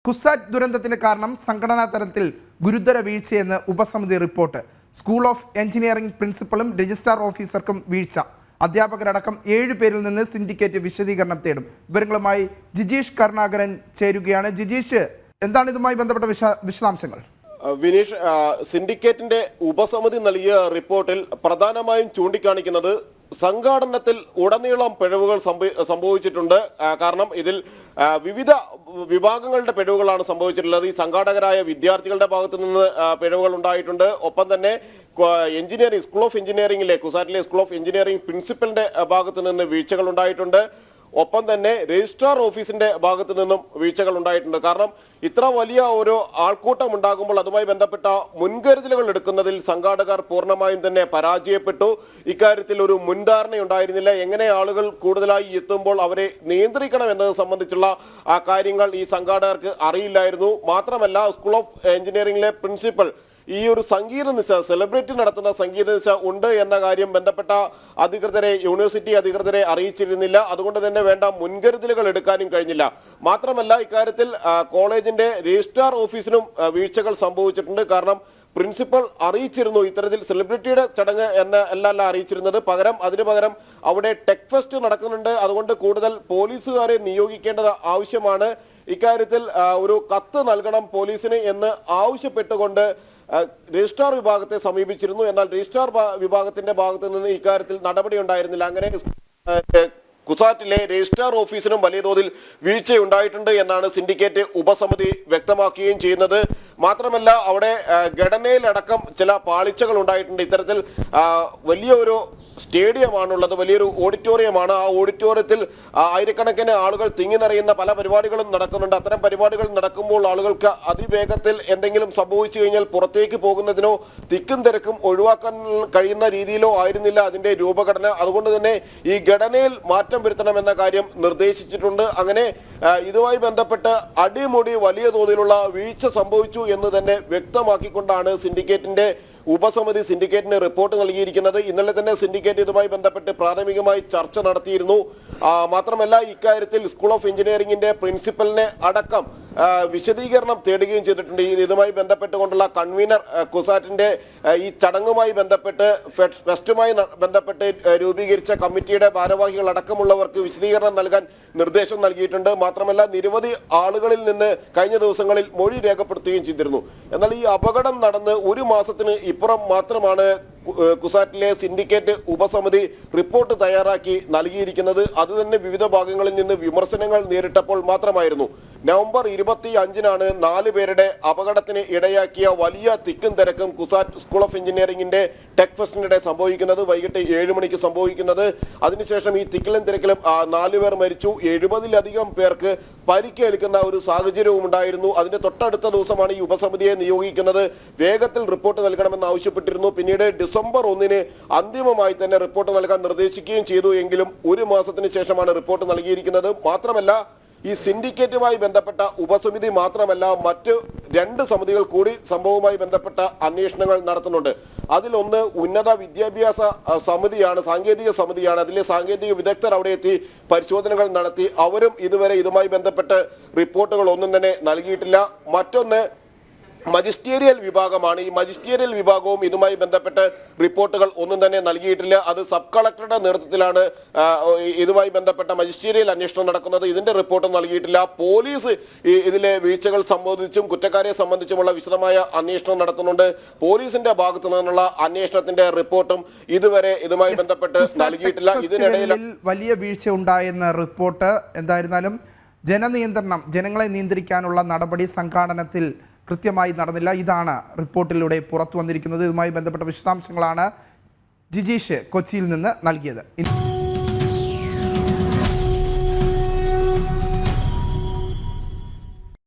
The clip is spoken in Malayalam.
കുസാറ്റ് ദുരന്തത്തിന് കാരണം സംഘടനാ തലത്തിൽ ഗുരുതര വീഴ്ചയെന്ന് ഉപസമിതി റിപ്പോർട്ട്. സ്കൂൾ ഓഫ് എഞ്ചിനീയറിംഗ് പ്രിൻസിപ്പലും രജിസ്ട്രാർ ഓഫീസർക്കും വീഴ്ച. അധ്യാപകരടക്കം 7 പേരിൽ നിന്ന് സിൻഡിക്കേറ്റ് വിശദീകരണം തേടും. വിവരങ്ങളുമായി ജിജീഷ് കരുണാകരൻ ചേരുകയാണ്. ജിജീഷ്, എന്താണ് ഇതുമായി ബന്ധപ്പെട്ട വിശദാംശങ്ങൾ? വിനീഷ്, സിൻഡിക്കേറ്റിന്റെ ഉപസമിതി നൽകിയ റിപ്പോർട്ടിൽ പ്രധാനമായും ചൂണ്ടിക്കാണിക്കുന്നത് സംഘാടനത്തിൽ ഉടനീളം പിഴവുകൾ സംഭവിച്ചിട്ടുണ്ട്. കാരണം ഇതിൽ വിവിധ വിഭാഗങ്ങളുടെ പിഴവുകളാണ് സംഭവിച്ചിട്ടുള്ളത്. ഈ സംഘാടകരായ വിദ്യാർത്ഥികളുടെ ഭാഗത്തു നിന്ന് പിഴവുകൾ ഉണ്ടായിട്ടുണ്ട്. ഒപ്പം തന്നെ എഞ്ചിനീയറിംഗ് സ്കൂൾ ഓഫ് എഞ്ചിനീയറിംഗിലെ കുസാറ്റിലെ സ്കൂൾ ഓഫ് എഞ്ചിനീയറിംഗ് പ്രിൻസിപ്പലിന്റെ ഭാഗത്തു നിന്ന് വീഴ്ചകൾ ഉണ്ടായിട്ടുണ്ട്. ഒപ്പം തന്നെ രജിസ്ട്രാർ ഓഫീസിന്റെ ഭാഗത്തു നിന്നും വീഴ്ചകൾ ഉണ്ടായിട്ടുണ്ട്. കാരണം ഇത്ര വലിയ ഒരു ആൾക്കൂട്ടം ഉണ്ടാകുമ്പോൾ അതുമായി ബന്ധപ്പെട്ട മുൻകരുതലുകൾ എടുക്കുന്നതിൽ സംഘാടകർ പൂർണ്ണമായും തന്നെ പരാജയപ്പെട്ടു. ഇക്കാര്യത്തിൽ ഒരു മുൻധാരണ ഉണ്ടായിരുന്നില്ല. എങ്ങനെ ആളുകൾ കൂടുതലായി എത്തുമ്പോൾ അവരെ നിയന്ത്രിക്കണം എന്നത് സംബന്ധിച്ചുള്ള കാര്യങ്ങൾ ഈ സംഘാടകർക്ക് അറിയില്ലായിരുന്നു. മാത്രമല്ല, സ്കൂൾ ഓഫ് എഞ്ചിനീയറിംഗിലെ പ്രിൻസിപ്പൽ ഈ ഒരു സംഗീത നിശ, സെലിബ്രിറ്റി നടത്തുന്ന സംഗീത നിശ ഉണ്ട് എന്ന കാര്യം ബന്ധപ്പെട്ട അധികൃതരെ, യൂണിവേഴ്സിറ്റി അധികൃതരെ അറിയിച്ചിരുന്നില്ല. അതുകൊണ്ട് തന്നെ വേണ്ട മുൻകരുതലുകൾ എടുക്കാനും കഴിഞ്ഞില്ല. മാത്രമല്ല, ഇക്കാര്യത്തിൽ കോളേജിന്റെ രജിസ്ട്രാർ ഓഫീസിനും വീഴ്ചകൾ സംഭവിച്ചിട്ടുണ്ട്. കാരണം പ്രിൻസിപ്പൽ അറിയിച്ചിരുന്നു ഇത്തരത്തിൽ സെലിബ്രിറ്റിയുടെ ചടങ്ങ് അല്ല അറിയിച്ചിരുന്നത്. അതിനു പകരം അവിടെ ടെക് ഫെസ്റ്റ് നടക്കുന്നുണ്ട്, അതുകൊണ്ട് കൂടുതൽ പോലീസുകാരെ നിയോഗിക്കേണ്ടത് ആവശ്യമാണ്. ഇക്കാര്യത്തിൽ ഒരു കത്ത് നൽകണം പോലീസിന് എന്ന് ആവശ്യപ്പെട്ടുകൊണ്ട് രജിസ്ട്രാർ വിഭാഗത്തെ സമീപിച്ചിരുന്നു. എന്നാൽ രജിസ്ട്രാർ വിഭാഗത്തിന്റെ ഭാഗത്തു നിന്ന് ഇക്കാര്യത്തിൽ നടപടി ഉണ്ടായിരുന്നില്ല. അങ്ങനെ കുസാറ്റിലെ രജിസ്ട്രാർ ഓഫീസിനും വലിയ തോതിൽ വീഴ്ചയുണ്ടായിട്ടുണ്ട് എന്നാണ് സിൻഡിക്കേറ്റ് ഉപസമിതി വ്യക്തമാക്കുകയും ചെയ്യുന്നത്. മാത്രമല്ല, അവിടെ ഘടനയിലടക്കം ചില പാളിച്ചകൾ ഉണ്ടായിട്ടുണ്ട്. ഇത്തരത്തിൽ വലിയ ഒരു സ്റ്റേഡിയമാണുള്ളത്, വലിയൊരു ഓഡിറ്റോറിയമാണ്. ആ ഓഡിറ്റോറിയത്തിൽ ആയിരക്കണക്കിന് ആളുകൾ തിങ്ങി നിറയുന്ന പല പരിപാടികളും നടക്കുന്നുണ്ട്. അത്തരം പരിപാടികൾ നടക്കുമ്പോൾ ആളുകൾക്ക് അതിവേഗത്തിൽ എന്തെങ്കിലും സംഭവിച്ചു കഴിഞ്ഞാൽ പുറത്തേക്ക് പോകുന്നതിനോ തിക്കും തിരക്കും ഒഴിവാക്കാൻ കഴിയുന്ന രീതിയിലോ ആയിരുന്നില്ല അതിന്റെ രൂപഘടന. അതുകൊണ്ട് തന്നെ ഈ ഘടനയിൽ മാറ്റം വരുത്തണമെന്ന കാര്യം നിർദ്ദേശിച്ചിട്ടുണ്ട്. അങ്ങനെ ഇതുമായി ബന്ധപ്പെട്ട് അടിമുടി വലിയ തോതിലുള്ള വീഴ്ച സംഭവിച്ചു എന്ന് തന്നെ വ്യക്തമാക്കിക്കൊണ്ടാണ് ഉപസമിതി സിൻഡിക്കേറ്റിന് റിപ്പോർട്ട് നൽകിയിരിക്കുന്നത്. ഇന്നലെ തന്നെ സിൻഡിക്കേറ്റ് ഇതുമായി ബന്ധപ്പെട്ട് പ്രാഥമികമായി ചർച്ച നടത്തിയിരുന്നു. മാത്രമല്ല, ഇക്കാര്യത്തിൽ സ്കൂൾ ഓഫ് എഞ്ചിനീയറിംഗിന്റെ പ്രിൻസിപ്പലിനെ അടക്കം വിശദീകരണം തേടുകയും ചെയ്തിട്ടുണ്ട്. ഇതുമായി ബന്ധപ്പെട്ടുകൊണ്ടുള്ള കൺവീനർ, കുസാറ്റിന്റെ ഈ ചടങ്ങുമായി ബന്ധപ്പെട്ട് ഫെസ്റ്റുമായി ബന്ധപ്പെട്ട് രൂപീകരിച്ച കമ്മിറ്റിയുടെ ഭാരവാഹികൾ അടക്കമുള്ളവർക്ക് വിശദീകരണം നൽകാൻ നിർദ്ദേശം നൽകിയിട്ടുണ്ട്. മാത്രമല്ല, നിരവധി ആളുകളിൽ നിന്ന് കഴിഞ്ഞ ദിവസങ്ങളിൽ മൊഴി രേഖപ്പെടുത്തുകയും ചെയ്തിരുന്നു. എന്നാൽ ഈ അപകടം നടന്ന് ഒരു മാസത്തിന് ഇപ്പുറം മാത്രമാണ് കുസാറ്റിലെ സിൻഡിക്കേറ്റ് ഉപസമിതി റിപ്പോർട്ട് തയ്യാറാക്കി നൽകിയിരിക്കുന്നത്. അത് തന്നെ വിവിധ ഭാഗങ്ങളിൽ നിന്ന് വിമർശനങ്ങൾ നേരിട്ടപ്പോൾ മാത്രമായിരുന്നു. നവംബർ 25-നാണ് 4 പേരുടെ അപകടത്തിന് ഇടയാക്കിയ വലിയ തിക്കും തിരക്കും കുസാറ്റ് സ്കൂൾ ഓഫ് എഞ്ചിനീയറിംഗിന്റെ ടെക് ഫെസ്റ്റിനിടെ സംഭവിക്കുന്നത്. വൈകിട്ട് 7 മണിക്ക് സംഭവിക്കുന്നത്. അതിനുശേഷം ഈ തിക്കിലും തിരക്കിലും 4 പേർ മരിച്ചു. 70-ലധികം പേർക്ക് പരിക്കേൽക്കുന്ന ഒരു സാഹചര്യവും ഉണ്ടായിരുന്നു. അതിന്റെ തൊട്ടടുത്ത ദിവസമാണ് ഈ ഉപസമിതിയെ നിയോഗിക്കുന്നത്. വേഗത്തിൽ റിപ്പോർട്ട് നൽകണമെന്ന് ആവശ്യപ്പെട്ടിരുന്നു. പിന്നീട് ഡിസംബർ 1-ന് അന്തിമമായി തന്നെ റിപ്പോർട്ട് നൽകാൻ നിർദ്ദേശിക്കുകയും ചെയ്തു. എങ്കിലും ഒരു മാസത്തിന് ശേഷമാണ് റിപ്പോർട്ട് നൽകിയിരിക്കുന്നത്. മാത്രമല്ല, ഈ സിൻഡിക്കേറ്റുമായി ബന്ധപ്പെട്ട ഉപസമിതി മാത്രമല്ല, മറ്റ് 2 സമിതികൾ കൂടി സംഭവവുമായി ബന്ധപ്പെട്ട അന്വേഷണങ്ങൾ നടത്തുന്നുണ്ട്. അതിലൊന്ന് ഉന്നത വിദ്യാഭ്യാസ സമിതിയാണ്, സാങ്കേതിക സമിതിയാണ്. അതിലെ സാങ്കേതിക വിദഗ്ധർ അവിടെ എത്തി പരിശോധനകൾ നടത്തി. അവരും ഇതുവരെ ഇതുമായി ബന്ധപ്പെട്ട് റിപ്പോർട്ടുകൾ ഒന്നും തന്നെ നൽകിയിട്ടില്ല. മറ്റൊന്ന് മജിസ്റ്റീരിയൽ വിഭാഗമാണ്. ഈ മജിസ്റ്റീരിയൽ വിഭാഗവും ഇതുമായി ബന്ധപ്പെട്ട് റിപ്പോർട്ടുകൾ ഒന്നും തന്നെ നൽകിയിട്ടില്ല. അത് സബ് കളക്ടറുടെ നേതൃത്വത്തിലാണ് ഇതുമായി ബന്ധപ്പെട്ട മജിസ്റ്റീരിയൽ അന്വേഷണം നടക്കുന്നത്. ഇതിന്റെ റിപ്പോർട്ടും നൽകിയിട്ടില്ല. പോലീസ് ഇതിലെ വീഴ്ചകൾ സംബന്ധിച്ചും കുറ്റക്കാരെ സംബന്ധിച്ചുമുള്ള വിശദമായ അന്വേഷണം നടത്തുന്നുണ്ട്. പോലീസിന്റെ ഭാഗത്തു നിന്നുള്ള അന്വേഷണത്തിന്റെ റിപ്പോർട്ടും ഇതുവരെ ഇതുമായി ബന്ധപ്പെട്ട് നൽകിയിട്ടില്ല. ഇതിനിടയിൽ വലിയ വീഴ്ച ഉണ്ടായെന്ന റിപ്പോർട്ട്. എന്തായിരുന്നാലും ജനങ്ങളെ നിയന്ത്രിക്കാനുള്ള നടപടി സംഘാടനത്തിൽ കൃത്യമായി നടന്നില്ല. ഇതാണ് റിപ്പോർട്ടിലൂടെ പുറത്തു വന്നിരിക്കുന്നത്. ഇതുമായി ബന്ധപ്പെട്ട വിശദാംശങ്ങളാണ് ജിജീഷ് കൊച്ചിയിൽ നിന്ന് നൽകിയത്.